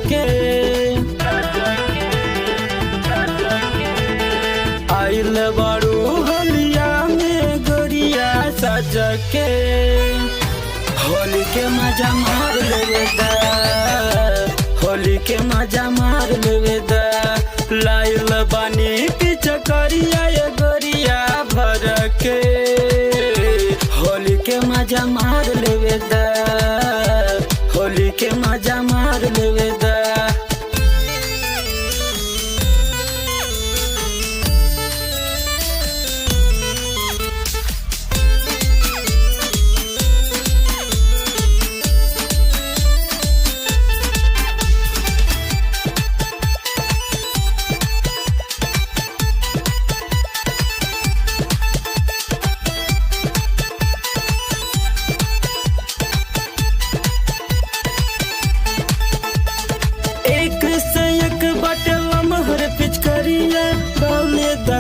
के आइल बारू होलिया में गोरिया सज के होली के मजा मार लेवेदा, होली के मजा मार लेवेदा। लाइल बानी पीछे करिया ये गोरिया भर के होली के मजा मार लेवेदा, होली के मजा मार लेवेदा।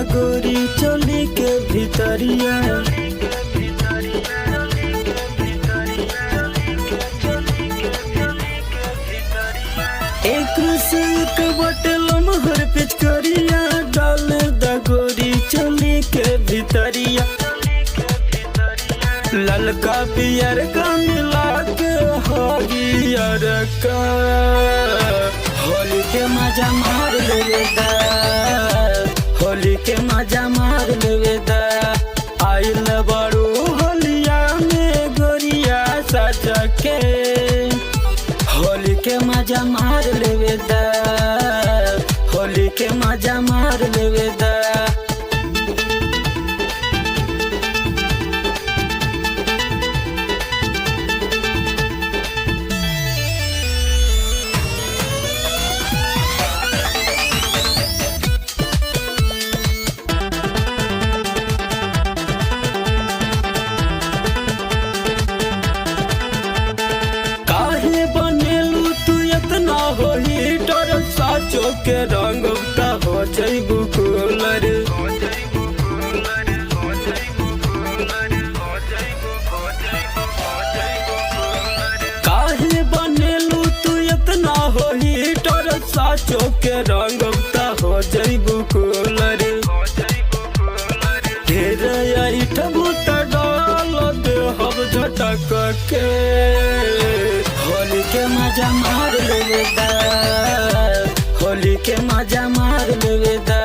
गोरी चोली के भीतरिया एक से एक बटल महर पिचकरिया डाल द गोरी चोली के भीतरिया। ललका पियर का मिला के हरियर का होली के मजा मार लेवेदा, होली के मजा मार लेवेदा। आइल बारू होलिया में गोरिया सज के होली के मजा मार लेवेदा, होली के मजा मार लेवेदा। साचो के रंग का हो जइबू कूलर, काहे बनेलू तू इतना हो हीटर। साचो के रंग का हो जइबू कूलर। ढेर ऐठबू त डाल दे हम झटक के होली के मजा मार लेवेदा, होली के मजा मार लेवेदा।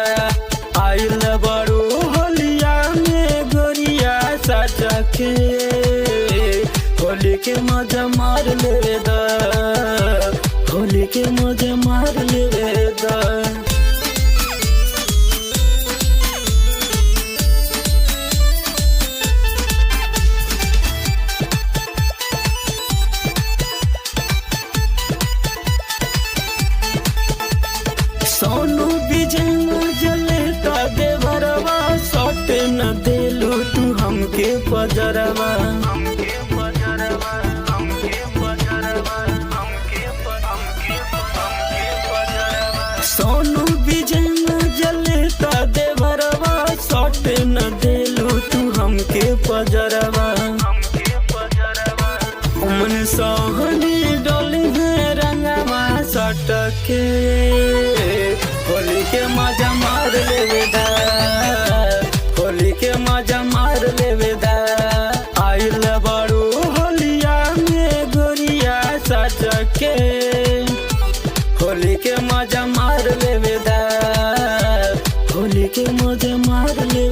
आइल बारू होलिया में गोरिया सज के होली के मजा मार लेवेदा, होली के मजा मार लेवेदा। सोनू विजय जले का देवरवा सट न देलू तू हमके पजरवा। सोनू विजय जले का देवरवा सट न देलू तू हमके पजरवा। मन सोहनी डोली है रंगवा सट के होली के मजा मार लेवेदा, होली के मजा मार लेवेदा। आइल बारू होलिया में गोरिया सज के होली के मजा मार लेवेदा, होली के मजा मार लेवेदा।